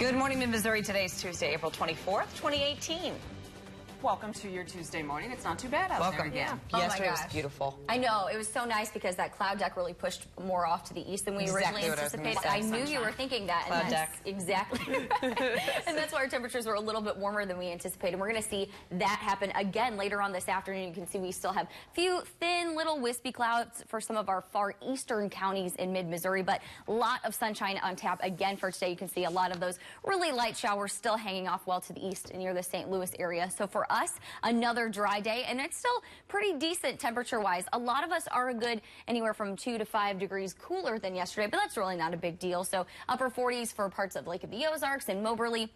Good morning, Mid-Missouri. Today is Tuesday, April 24th, 2018. Welcome to your Tuesday morning. It's not too bad out there again. Yeah. Yesterday was beautiful. I know. It was so nice because that cloud deck really pushed more off to the east than we originally anticipated. I knew you were thinking that. Cloud deck. Exactly. And that's why our temperatures were a little bit warmer than we anticipated. We're going to see that happen again later on this afternoon. You can see we still have a few thin little wispy clouds for some of our far eastern counties in mid-Missouri, but a lot of sunshine on tap again for today. You can see a lot of those really light showers still hanging off well to the east near the St. Louis area. So for us, another dry day, and it's still pretty decent temperature-wise. A lot of us are a good anywhere from 2 to 5 degrees cooler than yesterday, but that's really not a big deal. So upper 40s for parts of Lake of the Ozarks and Moberly.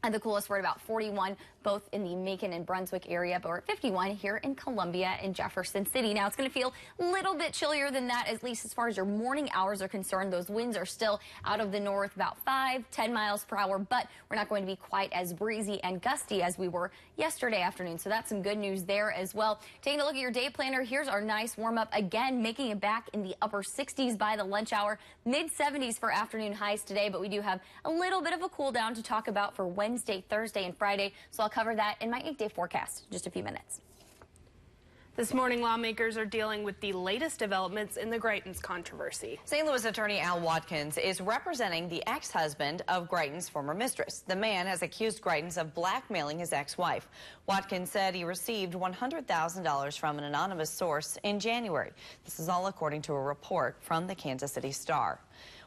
And the coolest were at about 41, both in the Macon and Brunswick area, but we're at 51 here in Columbia and Jefferson City. Now, it's going to feel a little bit chillier than that, at least as far as your morning hours are concerned. Those winds are still out of the north, about 5-10 miles per hour, but we're not going to be quite as breezy and gusty as we were yesterday afternoon. So that's some good news there as well. Taking a look at your day planner, here's our nice warm up again, making it back in the upper 60s by the lunch hour, mid 70s for afternoon highs today, but we do have a little bit of a cool down to talk about for Wednesday, Thursday, and Friday, so I'll cover that in my 8-day forecast in just a few minutes. This morning, lawmakers are dealing with the latest developments in the Greitens controversy. St. Louis attorney Al Watkins is representing the ex-husband of Greitens' former mistress. The man has accused Greitens of blackmailing his ex-wife. Watkins said he received $100,000 from an anonymous source in January. This is all according to a report from the Kansas City Star.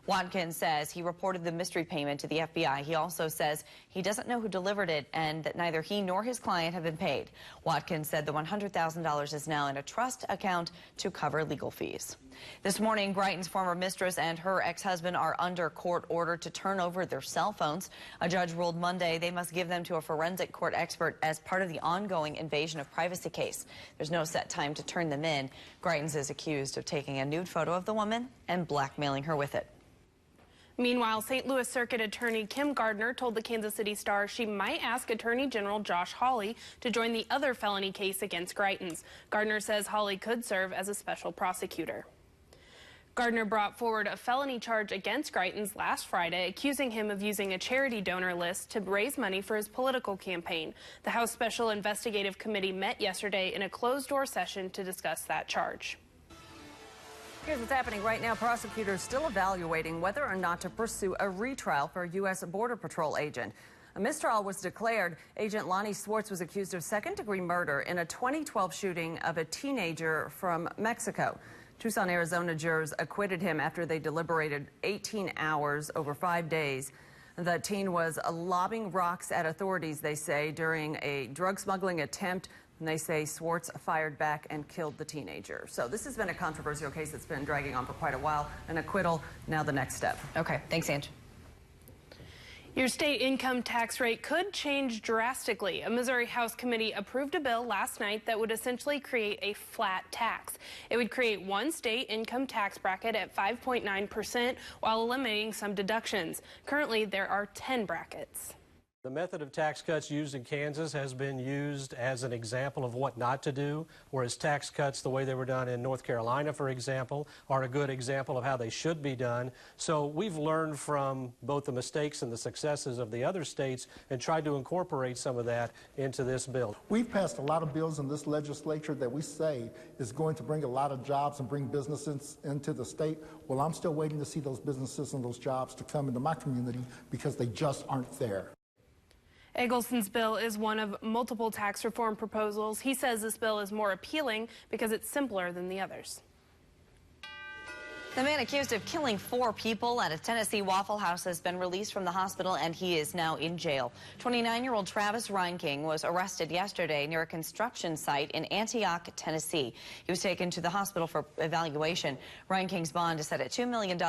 Watkins says he reported the mystery payment to the FBI. He also says he doesn't know who delivered it and that neither he nor his client have been paid. Watkins said the $100,000 is now in a trust account to cover legal fees. This morning, Greitens' former mistress and her ex-husband are under court order to turn over their cell phones. A judge ruled Monday they must give them to a forensic court expert as part of the ongoing invasion of privacy case. There's no set time to turn them in. Greitens is accused of taking a nude photo of the woman and blackmailing her with it. Meanwhile, St. Louis Circuit Attorney Kim Gardner told the Kansas City Star she might ask Attorney General Josh Hawley to join the other felony case against Greitens. Gardner says Hawley could serve as a special prosecutor. Gardner brought forward a felony charge against Greitens last Friday, accusing him of using a charity donor list to raise money for his political campaign. The House Special Investigative Committee met yesterday in a closed-door session to discuss that charge. Here's what's happening right now. Prosecutors still evaluating whether or not to pursue a retrial for a U.S. Border Patrol agent. A mistrial was declared. Agent Lonnie Swartz was accused of second-degree murder in a 2012 shooting of a teenager from Mexico. Tucson, Arizona jurors acquitted him after they deliberated 18 hours over 5 days. The teen was lobbing rocks at authorities, they say, during a drug smuggling attempt. And they say Swartz fired back and killed the teenager. So this has been a controversial case that's been dragging on for quite a while. An acquittal, now the next step. Okay, thanks, Ange. Your state income tax rate could change drastically. A Missouri House committee approved a bill last night that would essentially create a flat tax. It would create one state income tax bracket at 5.9% while eliminating some deductions. Currently, there are 10 brackets. The method of tax cuts used in Kansas has been used as an example of what not to do, whereas tax cuts, the way they were done in North Carolina, for example, are a good example of how they should be done. So we've learned from both the mistakes and the successes of the other states and tried to incorporate some of that into this bill. We've passed a lot of bills in this legislature that we say is going to bring a lot of jobs and bring businesses into the state. Well, I'm still waiting to see those businesses and those jobs to come into my community because they just aren't there. Eggleston's bill is one of multiple tax reform proposals. He says this bill is more appealing because it's simpler than the others. The man accused of killing 4 people at a Tennessee Waffle House has been released from the hospital and he is now in jail. 29-year-old Travis Reinking was arrested yesterday near a construction site in Antioch, Tennessee. He was taken to the hospital for evaluation. Reinking's bond is set at $2 million.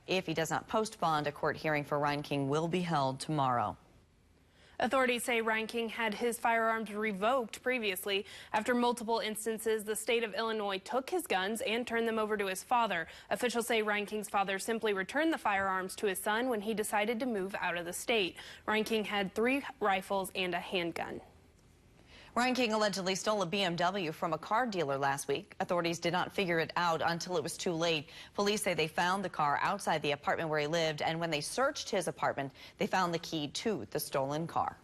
If he does not post bond, a court hearing for Reinking will be held tomorrow. Authorities say Reinking had his firearms revoked previously. After multiple instances, the state of Illinois took his guns and turned them over to his father. Officials say Reinking's father simply returned the firearms to his son when he decided to move out of the state. Reinking had 3 rifles and a handgun. Ryan King allegedly stole a BMW from a car dealer last week. Authorities did not figure it out until it was too late. Police say they found the car outside the apartment where he lived, and when they searched his apartment, they found the key to the stolen car.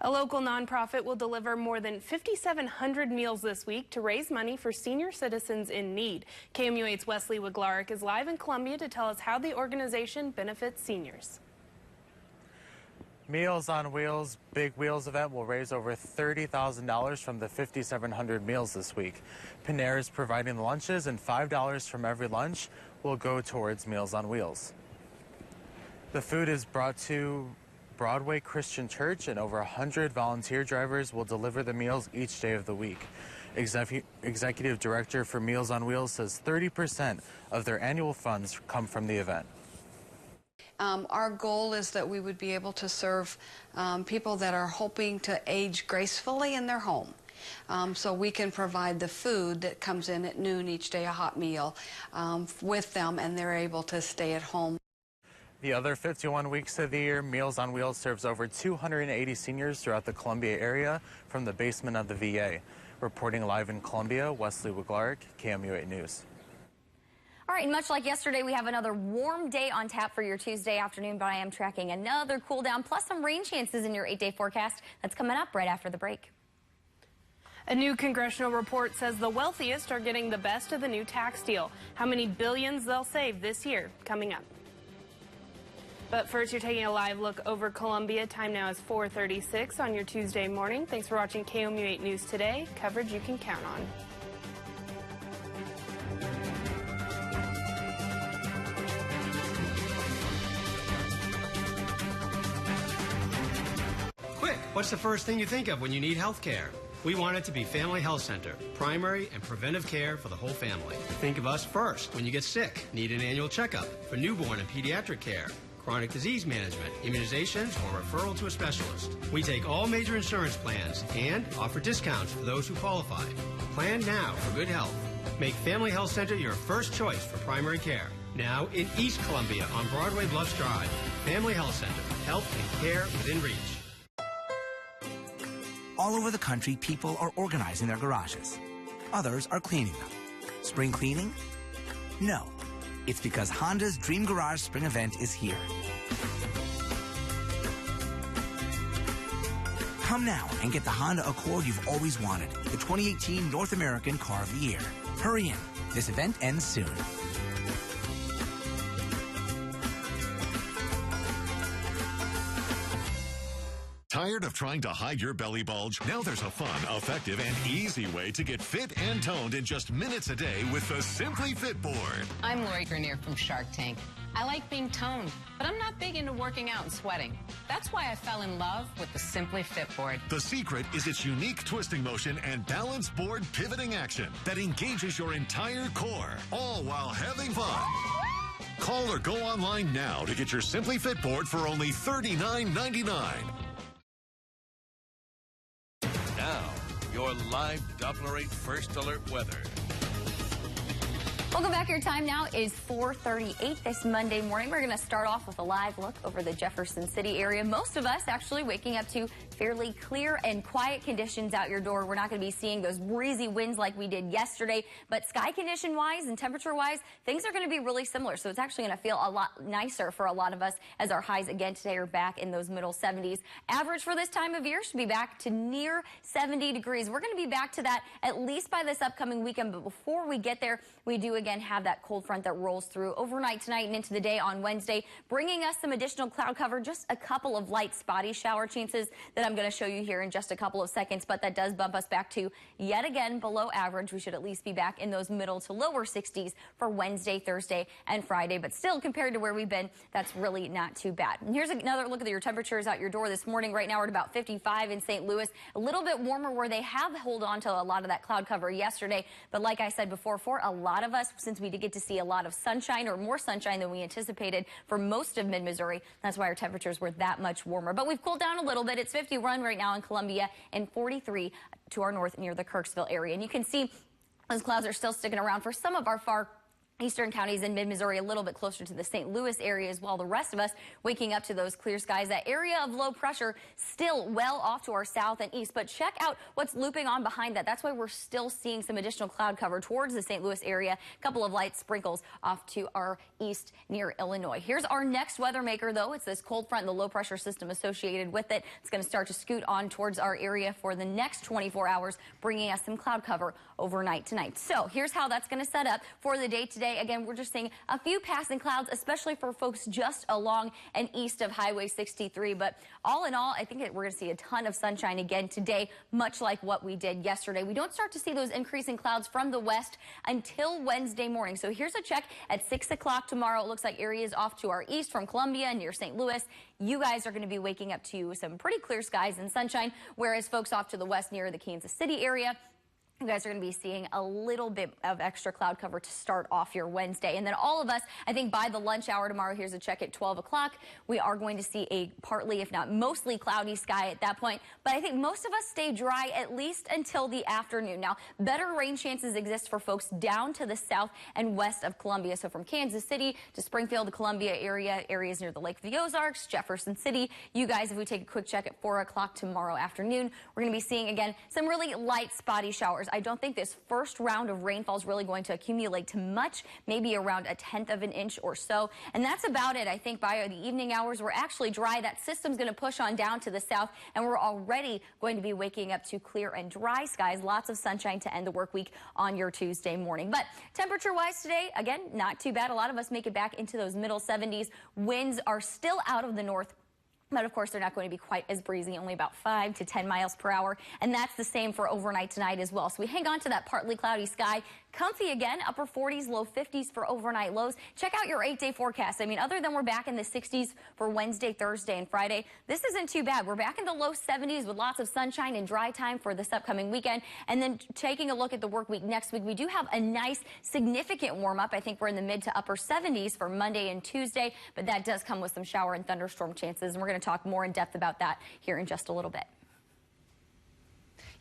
A local nonprofit will deliver more than 5,700 meals this week to raise money for senior citizens in need. KMU8's Wesley Wiglarek is live in Columbia to tell us how the organization benefits seniors. Meals on Wheels Big Wheels event will raise over $30,000 from the 5,700 meals this week. Panera is providing the lunches, and $5 from every lunch will go towards Meals on Wheels. The food is brought to Broadway Christian Church, and over 100 volunteer drivers will deliver the meals each day of the week. Executive Director for Meals on Wheels says 30% of their annual funds come from the event. Our goal is that we would be able to serve people that are hoping to age gracefully in their home. So we can provide the food that comes in at noon each day, a hot meal, with them, and they're able to stay at home. The other 51 weeks of the year, Meals on Wheels serves over 280 seniors throughout the Columbia area from the basement of the VA. Reporting live in Columbia, Wesley Wiglarek, KMU8 News. All right, much like yesterday, we have another warm day on tap for your Tuesday afternoon, but I am tracking another cool down plus some rain chances in your 8-day forecast. That's coming up right after the break. A new congressional report says the wealthiest are getting the best of the new tax deal. How many billions they'll save this year, coming up. But first, you're taking a live look over Columbia. Time now is 4:36 on your Tuesday morning. Thanks for watching KMU8 News Today, coverage you can count on. Quick, what's the first thing you think of when you need health care? We want it to be Family Health Center, primary and preventive care for the whole family. Think of us first when you get sick, need an annual checkup, for newborn and pediatric care, chronic disease management, immunizations, or referral to a specialist. We take all major insurance plans and offer discounts for those who qualify. Plan now for good health. Make Family Health Center your first choice for primary care. Now in East Columbia on Broadway Bluffs Drive. Family Health Center, health and care within reach. All over the country, people are organizing their garages. Others are cleaning them. Spring cleaning? No. It's because Honda's Dream Garage Spring Event is here. Come now and get the Honda Accord you've always wanted, the 2018 North American Car of the Year. Hurry in. This event ends soon. Tired of trying to hide your belly bulge? Now there's a fun, effective, and easy way to get fit and toned in just minutes a day with the Simply Fit board. I'm Lori Grenier from Shark Tank. I like being toned, but I'm not big into working out and sweating. That's why I fell in love with the Simply Fit board. The secret is its unique twisting motion and balanced board pivoting action that engages your entire core, all while having fun. Call or go online now to get your Simply Fit board for only $39.99. Now, your live Doppler 8 First Alert weather. Welcome back. Your time now is 4:38 this Monday morning. We're going to start off with a live look over the Jefferson City area. Most of us actually waking up to fairly clear and quiet conditions out your door. We're not going to be seeing those breezy winds like we did yesterday, but sky condition wise and temperature wise, things are going to be really similar. So it's actually going to feel a lot nicer for a lot of us as our highs again today are back in those middle 70s. Average for this time of year should be back to near 70 degrees. We're going to be back to that at least by this upcoming weekend. But before we get there, we do again have that cold front that rolls through overnight tonight and into the day on Wednesday, bringing us some additional cloud cover, just a couple of light spotty shower chances that I'm going to show you here in just a couple of seconds, but that does bump us back to yet again below average. We should at least be back in those middle to lower 60s for Wednesday, Thursday, and Friday, but still compared to where we've been, that's really not too bad. And here's another look at your temperatures out your door this morning. Right now we're at about 55 in St. Louis, a little bit warmer where they have held on to a lot of that cloud cover yesterday, but like I said before, for a lot of us, since we did get to see a lot of sunshine or more sunshine than we anticipated for most of mid-Missouri, that's why our temperatures were that much warmer. But we've cooled down a little bit. It's 51 right now in Columbia and 43 to our north near the Kirksville area. And you can see those clouds are still sticking around for some of our far Eastern counties in mid-Missouri, a little bit closer to the St. Louis area as well. The rest of us waking up to those clear skies. That area of low pressure still well off to our south and east, but check out what's looping on behind that. That's why we're still seeing some additional cloud cover towards the St. Louis area. A couple of light sprinkles off to our east near Illinois. Here's our next weather maker, though. It's this cold front and the low pressure system associated with it. It's going to start to scoot on towards our area for the next 24 hours, bringing us some cloud cover overnight tonight. So here's how that's going to set up for the day today. Again, we're just seeing a few passing clouds, especially for folks just along and east of Highway 63. But all in all, I think we're going to see a ton of sunshine again today, much like what we did yesterday. We don't start to see those increasing clouds from the west until Wednesday morning. So here's a check at 6 o'clock tomorrow. It looks like areas off to our east from Columbia near St. Louis. You guys are going to be waking up to some pretty clear skies and sunshine, whereas folks off to the west near the Kansas City area, you guys are going to be seeing a little bit of extra cloud cover to start off your Wednesday. And then all of us, I think by the lunch hour tomorrow, here's a check at 12 o'clock, we are going to see a partly, if not mostly cloudy sky at that point. But I think most of us stay dry at least until the afternoon. Now, better rain chances exist for folks down to the south and west of Columbia. So from Kansas City to Springfield, the Columbia area, areas near the Lake of the Ozarks, Jefferson City. You guys, if we take a quick check at 4 o'clock tomorrow afternoon, we're going to be seeing, again, some really light spotty showers. I don't think this first round of rainfall is really going to accumulate to much, maybe around 1/10 of an inch or so. And that's about it. I think by the evening hours, we're actually dry. That system's going to push on down to the south, and we're already going to be waking up to clear and dry skies. Lots of sunshine to end the work week on your Tuesday morning. But temperature-wise today, again, not too bad. A lot of us make it back into those middle 70s. Winds are still out of the north, but of course, they're not going to be quite as breezy, only about 5 to 10 miles per hour. And that's the same for overnight tonight as well. So we hang on to that partly cloudy sky. Comfy again, upper 40s, low 50s for overnight lows. Check out your 8-day forecast. I mean, other than we're back in the 60s for Wednesday, Thursday, and Friday, this isn't too bad. We're back in the low 70s with lots of sunshine and dry time for this upcoming weekend. And then taking a look at the work week next week, we do have a nice, significant warm up. I think we're in the mid to upper 70s for Monday and Tuesday, but that does come with some shower and thunderstorm chances. And we're going to talk more in depth about that here in just a little bit.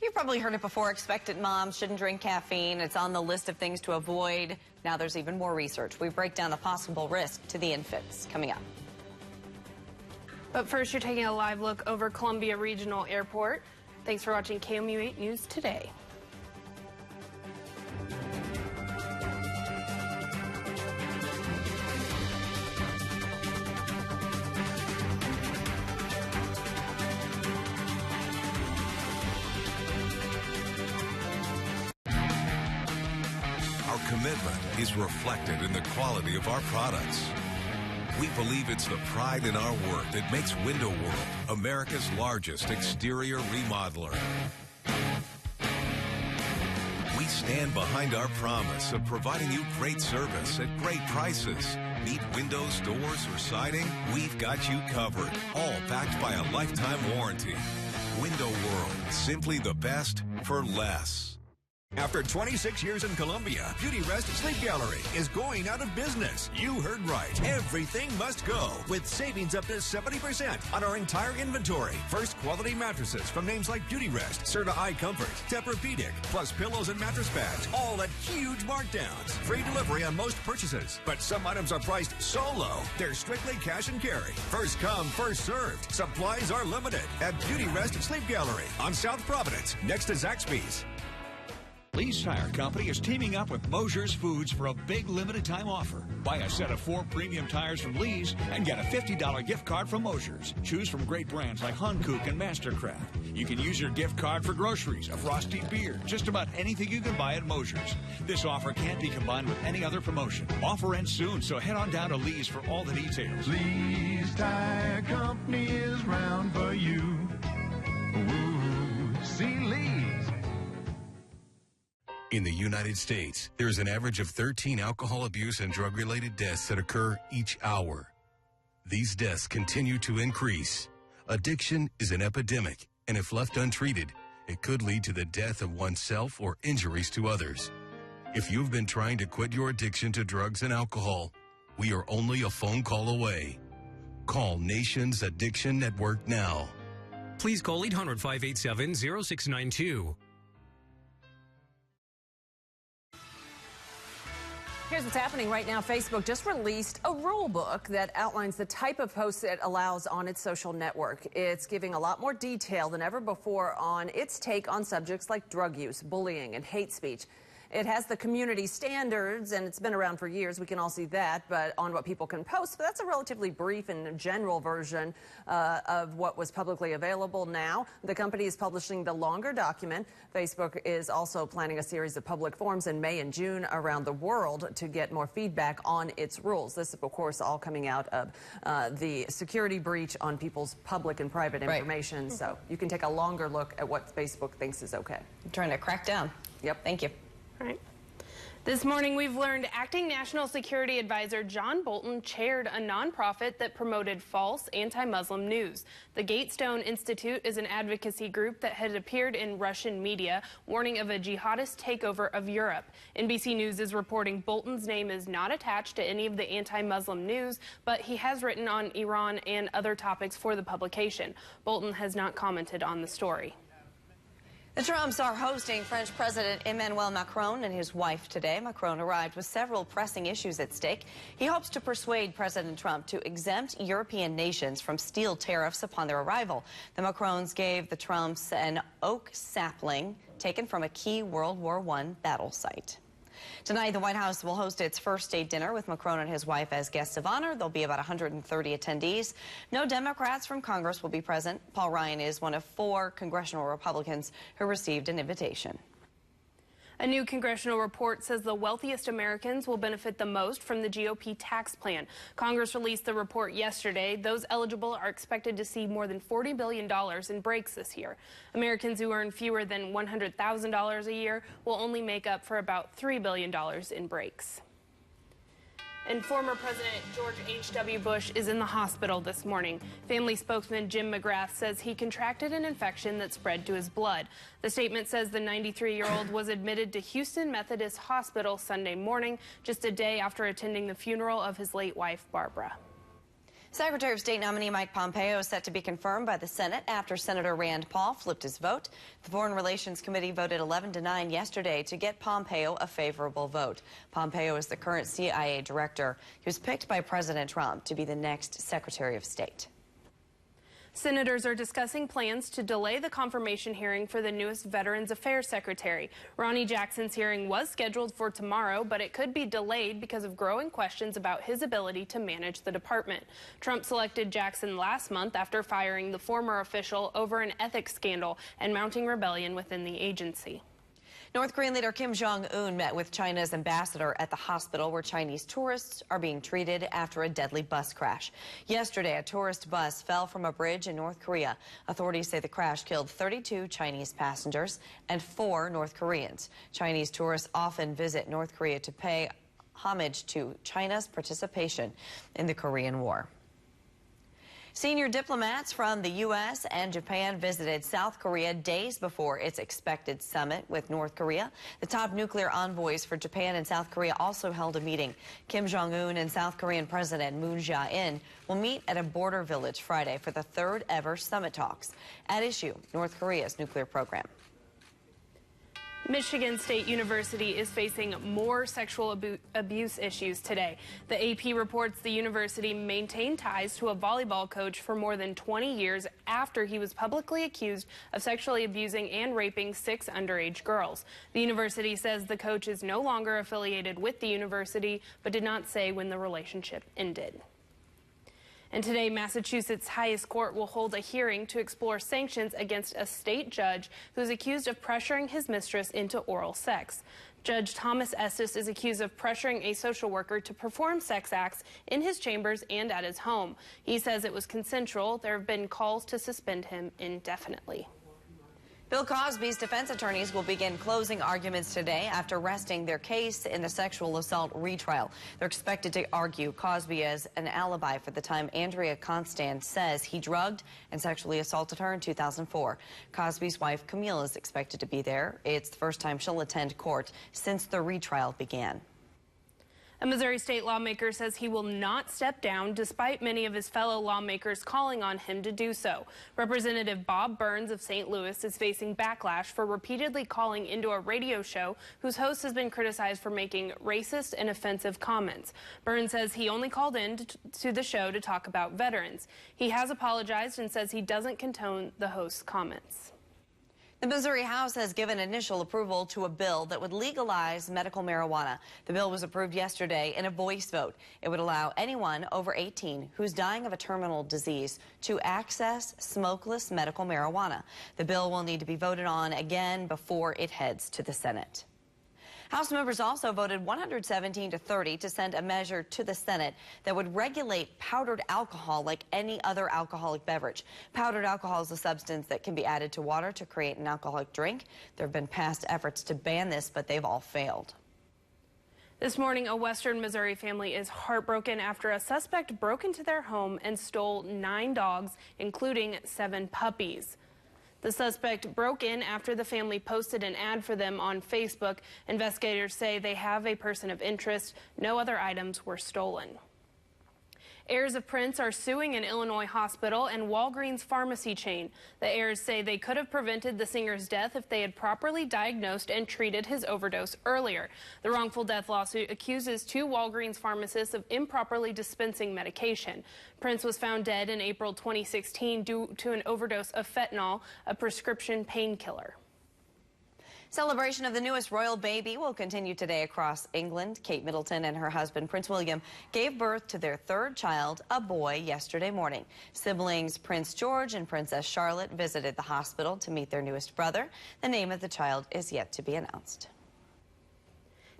You've probably heard it before. Expectant moms shouldn't drink caffeine. It's on the list of things to avoid. Now there's even more research. We break down the possible risk to the infants coming up. But first, you're taking a live look over Columbia Regional Airport. Thanks for watching KMU8 News Today. Commitment is reflected in the quality of our products. We believe it's the pride in our work that makes Window World America's largest exterior remodeler. We stand behind our promise of providing you great service at great prices. Need windows, doors, or siding? We've got you covered, all backed by a lifetime warranty. Window World, simply the best for less. After 26 years in Columbia, Beauty Rest Sleep Gallery is going out of business. You heard right. Everything must go, with savings up to 70% on our entire inventory. First quality mattresses from names like Beauty Rest, Serta Eye Comfort, Tempur-Pedic, plus pillows and mattress pads, all at huge markdowns. Free delivery on most purchases, but some items are priced so low, they're strictly cash and carry. First come, first served. Supplies are limited at Beauty Rest Sleep Gallery on South Providence, next to Zaxby's. Lee's Tire Company is teaming up with Mosher's Foods for a big limited time offer. Buy a set of 4 premium tires from Lee's and get a $50 gift card from Mosher's. Choose from great brands like Hankook and Mastercraft. You can use your gift card for groceries, a frosty beer, just about anything you can buy at Mosher's. This offer can't be combined with any other promotion. Offer ends soon, so head on down to Lee's for all the details. Lee's Tire Company is round for you. Ooh, see Lee's. In the United States, there's an average of 13 alcohol abuse and drug-related deaths that occur each hour. These deaths continue to increase. Addiction is an epidemic, and if left untreated, it could lead to the death of oneself or injuries to others. If you've been trying to quit your addiction to drugs and alcohol, we are only a phone call away. Call Nation's Addiction Network now. Please call 800-587-0692. Here's what's happening right now. Facebook just released a rule book that outlines the type of posts it allows on its social network. It's giving a lot more detail than ever before on its take on subjects like drug use, bullying, and hate speech. It has the community standards, and it's been around for years. We can all see that, but on what people can post. But that's a relatively brief and general version of what was publicly available now. The company is publishing the longer document. Facebook is also planning a series of public forums in May and June around the world to get more feedback on its rules. This is, of course, all coming out of the security breach on people's public and private information. So you can take a longer look at what Facebook thinks is okay. I'm trying to crack down. Yep. Thank you. All right. This morning, we've learned Acting National Security Advisor John Bolton chaired a nonprofit that promoted false anti-Muslim news. The Gatestone Institute is an advocacy group that had appeared in Russian media, warning of a jihadist takeover of Europe. NBC News is reporting Bolton's name is not attached to any of the anti-Muslim news, but he has written on Iran and other topics for the publication. Bolton has not commented on the story. The Trumps are hosting French President Emmanuel Macron and his wife today. Macron arrived with several pressing issues at stake. He hopes to persuade President Trump to exempt European nations from steel tariffs upon their arrival. The Macrons gave the Trumps an oak sapling taken from a key World War I battle site. Tonight, the White House will host its first state dinner with Macron and his wife as guests of honor. There'll be about 130 attendees. No Democrats from Congress will be present. Paul Ryan is one of 4 congressional Republicans who received an invitation. A new congressional report says the wealthiest Americans will benefit the most from the GOP tax plan. Congress released the report yesterday. Those eligible are expected to see more than $40 billion in breaks this year. Americans who earn fewer than $100,000 a year will only make up for about $3 billion in breaks. And former President George H.W. Bush is in the hospital this morning. Family spokesman Jim McGrath says he contracted an infection that spread to his blood. The statement says the 93-year-old was admitted to Houston Methodist Hospital Sunday morning, just a day after attending the funeral of his late wife, Barbara. Secretary of State nominee Mike Pompeo is set to be confirmed by the Senate after Senator Rand Paul flipped his vote. The Foreign Relations Committee voted 11-9 yesterday to get Pompeo a favorable vote. Pompeo is the current CIA director. He was picked by President Trump to be the next Secretary of State. Senators are discussing plans to delay the confirmation hearing for the newest Veterans Affairs Secretary. Ronnie Jackson's hearing was scheduled for tomorrow, but it could be delayed because of growing questions about his ability to manage the department. Trump selected Jackson last month after firing the former official over an ethics scandal and mounting rebellion within the agency. North Korean leader Kim Jong-un met with China's ambassador at the hospital where Chinese tourists are being treated after a deadly bus crash. Yesterday, a tourist bus fell from a bridge in North Korea. Authorities say the crash killed 32 Chinese passengers and 4 North Koreans. Chinese tourists often visit North Korea to pay homage to China's participation in the Korean War. Senior diplomats from the U.S. and Japan visited South Korea days before its expected summit with North Korea. The top nuclear envoys for Japan and South Korea also held a meeting. Kim Jong-un and South Korean President Moon Jae-in will meet at a border village Friday for the 3rd ever summit talks. At issue, North Korea's nuclear program. Michigan State University is facing more sexual abuse issues today. The AP reports the university maintained ties to a volleyball coach for more than 20 years after he was publicly accused of sexually abusing and raping 6 underage girls. The university says the coach is no longer affiliated with the university, but did not say when the relationship ended. And today, Massachusetts' highest court will hold a hearing to explore sanctions against a state judge who's accused of pressuring his mistress into oral sex. Judge Thomas Estes is accused of pressuring a social worker to perform sex acts in his chambers and at his home. He says it was consensual. There have been calls to suspend him indefinitely. Bill Cosby's defense attorneys will begin closing arguments today after resting their case in the sexual assault retrial. They're expected to argue Cosby as an alibi for the time Andrea Constand says he drugged and sexually assaulted her in 2004. Cosby's wife, Camille, is expected to be there. It's the first time she'll attend court since the retrial began. A Missouri state lawmaker says he will not step down despite many of his fellow lawmakers calling on him to do so. Representative Bob Burns of St. Louis is facing backlash for repeatedly calling into a radio show whose host has been criticized for making racist and offensive comments. Burns says he only called in to the show to talk about veterans. He has apologized and says he doesn't condone the host's comments. The Missouri House has given initial approval to a bill that would legalize medical marijuana. The bill was approved yesterday in a voice vote. It would allow anyone over 18 who's dying of a terminal disease to access smokeless medical marijuana. The bill will need to be voted on again before it heads to the Senate. House members also voted 117 to 30 to send a measure to the Senate that would regulate powdered alcohol like any other alcoholic beverage. Powdered alcohol is a substance that can be added to water to create an alcoholic drink. There have been past efforts to ban this, but they've all failed. This morning, a Western Missouri family is heartbroken after a suspect broke into their home and stole 9 dogs, including 7 puppies. The suspect broke in after the family posted an ad for them on Facebook. Investigators say they have a person of interest. No other items were stolen. Heirs of Prince are suing an Illinois hospital and Walgreens pharmacy chain. The heirs say they could have prevented the singer's death if they had properly diagnosed and treated his overdose earlier. The wrongful death lawsuit accuses 2 Walgreens pharmacists of improperly dispensing medication. Prince was found dead in April 2016 due to an overdose of fentanyl, a prescription painkiller. Celebration of the newest royal baby will continue today across England. Kate Middleton and her husband, Prince William, gave birth to their 3rd child, a boy, yesterday morning. Siblings Prince George and Princess Charlotte visited the hospital to meet their newest brother. The name of the child is yet to be announced.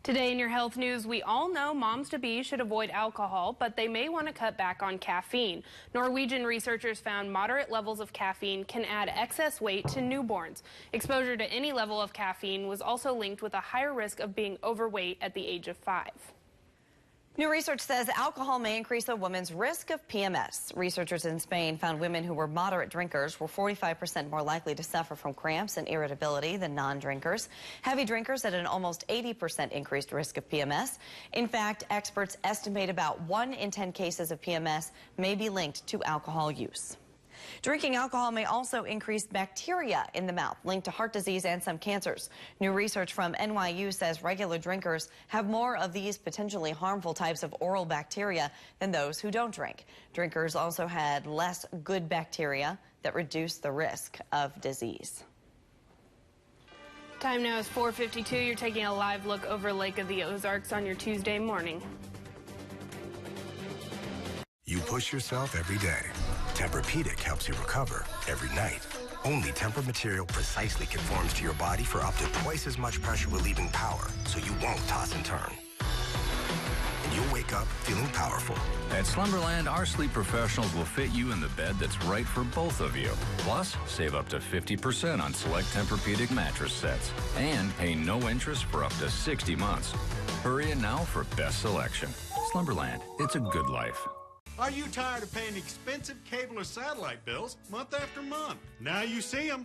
Today in your health news, we all know moms-to-be should avoid alcohol, but they may want to cut back on caffeine. Norwegian researchers found moderate levels of caffeine can add excess weight to newborns. Exposure to any level of caffeine was also linked with a higher risk of being overweight at the age of 5. New research says alcohol may increase a woman's risk of PMS. Researchers in Spain found women who were moderate drinkers were 45% more likely to suffer from cramps and irritability than non-drinkers. Heavy drinkers had an almost 80% increased risk of PMS. In fact, experts estimate about 1 in 10 cases of PMS may be linked to alcohol use. Drinking alcohol may also increase bacteria in the mouth, linked to heart disease and some cancers. New research from NYU says regular drinkers have more of these potentially harmful types of oral bacteria than those who don't drink. Drinkers also had less good bacteria that reduce the risk of disease. Time now is 4:52. You're taking a live look over Lake of the Ozarks on your Tuesday morning. You push yourself every day. Tempur-Pedic helps you recover every night. Only Tempur material precisely conforms to your body for up to twice as much pressure-relieving power, so you won't toss and turn. And you'll wake up feeling powerful. At Slumberland, our sleep professionals will fit you in the bed that's right for both of you. Plus, save up to 50% on select Tempur-Pedic mattress sets. And pay no interest for up to 60 months. Hurry in now for best selection. Slumberland, it's a good life. Are you tired of paying expensive cable or satellite bills month after month? Now you see them.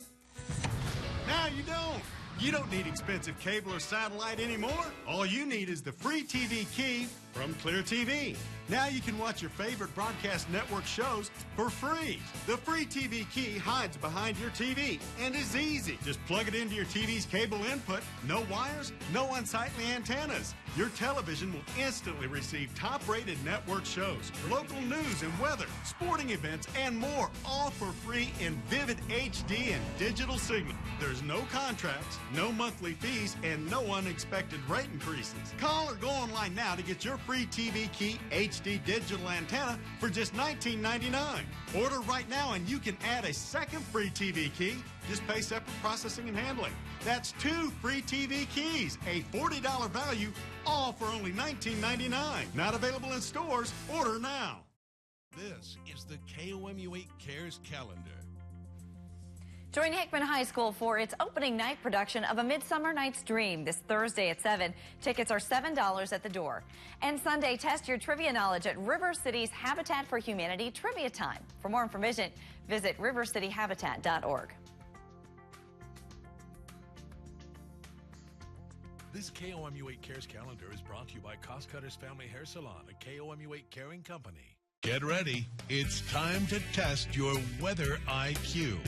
Now you don't. You don't need expensive cable or satellite anymore. All you need is the free TV key from Clear TV. Now you can watch your favorite broadcast network shows for free. The free TV key hides behind your TV and is easy. Just plug it into your TV's cable input. No wires, no unsightly antennas. Your television will instantly receive top-rated network shows, local news and weather, sporting events, and more, all for free in vivid HD and digital signal. There's no contracts, no monthly fees, and no unexpected rate increases. Call or go online now to get your free TV key HD digital antenna for just $19.99. Order right now and you can add a second free TV key. Just pay separate processing and handling. That's 2 free TV keys, a $40 value, all for only $19.99. Not available in stores. Order now. This is the KOMU8 Cares calendar. Join Hickman High School for its opening night production of A Midsummer Night's Dream this Thursday at 7. Tickets are $7 at the door. And Sunday, test your trivia knowledge at River City's Habitat for Humanity Trivia Time. For more information, visit rivercityhabitat.org. This KOMU8 Cares calendar is brought to you by Cost Cutters Family Hair Salon, a KOMU8 caring company. Get ready. It's time to test your weather IQ.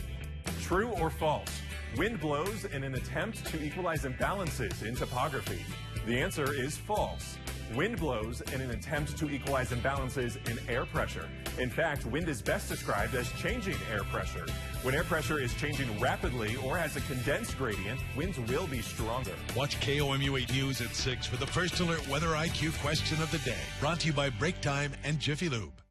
True or false? Wind blows in an attempt to equalize imbalances in topography. The answer is false. Wind blows in an attempt to equalize imbalances in air pressure. In fact, wind is best described as changing air pressure. When air pressure is changing rapidly or has a condensed gradient, winds will be stronger. Watch KOMU8 News at 6 for the First Alert Weather IQ question of the day. Brought to you by Break Time and Jiffy Lube.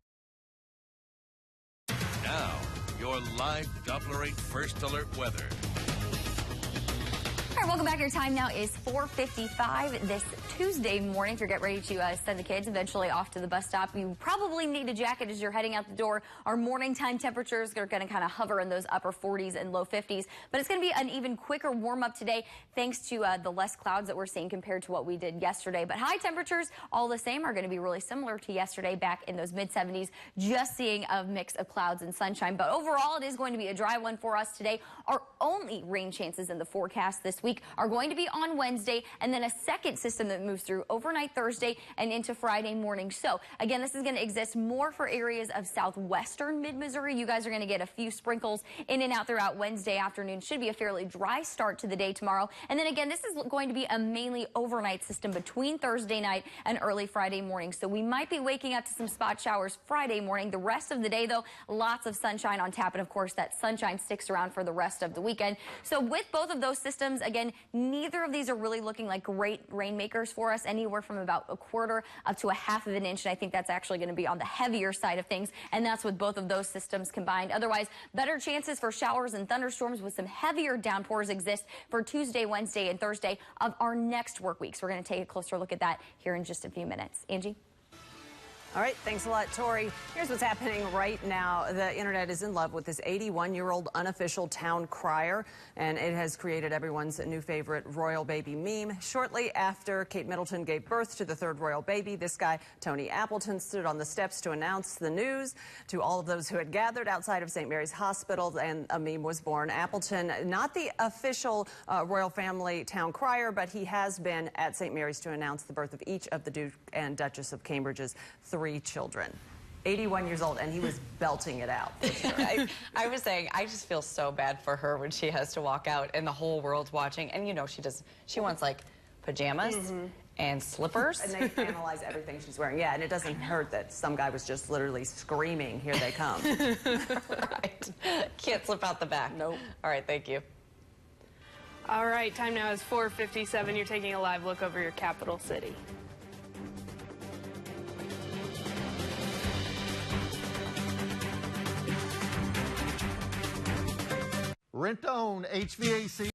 Now, your live Doppler 8 First Alert weather. All right, welcome back. Your time now is 4:55 this Tuesday morning. If you're getting ready to send the kids eventually off to the bus stop, you probably need a jacket as you're heading out the door. Our morning time temperatures are going to kind of hover in those upper 40s and low 50s, but it's going to be an even quicker warm up today thanks to the less clouds that we're seeing compared to what we did yesterday. But high temperatures, all the same, are going to be really similar to yesterday, back in those mid 70s, just seeing a mix of clouds and sunshine. But overall, it is going to be a dry one for us today. Our only rain chances in the forecast this week are going to be on Wednesday, and then a second system that moves through overnight Thursday and into Friday morning. So again, this is going to exist more for areas of southwestern mid-Missouri. You guys are going to get a few sprinkles in and out throughout Wednesday afternoon. Should be a fairly dry start to the day tomorrow. And then again, this is going to be a mainly overnight system between Thursday night and early Friday morning. So we might be waking up to some spot showers Friday morning. The rest of the day, though, lots of sunshine on tap. And of course, that sunshine sticks around for the rest of the weekend. So with both of those systems, again, neither of these are really looking like great rainmakers for us, anywhere from about a quarter up to a half of an inch. And I think that's actually going to be on the heavier side of things. And that's with both of those systems combined. Otherwise, better chances for showers and thunderstorms with some heavier downpours exist for Tuesday, Wednesday, and Thursday of our next work week. So we're going to take a closer look at that here in just a few minutes. Angie? All right, thanks a lot, Tori. Here's what's happening right now. The internet is in love with this 81-year-old unofficial town crier, and it has created everyone's new favorite royal baby meme. Shortly after Kate Middleton gave birth to the third royal baby, this guy, Tony Appleton, stood on the steps to announce the news to all of those who had gathered outside of St. Mary's Hospital, and a meme was born. Appleton, not the official royal family town crier, but he has been at St. Mary's to announce the birth of each of the Duke and Duchess of Cambridge's 3 children. 81 years old, and he was belting it out. For sure. I was saying, I just feel so bad for her when she has to walk out and the whole world's watching. And you know, she wants like pajamas and slippers. And they analyze everything she's wearing. Yeah, and it doesn't hurt that some guy was just literally screaming, "Here they come." Right. Can't slip out the back. Nope. All right, thank you. All right, time now is 4:57. You're taking a live look over your capital city. Rent-to-own HVAC.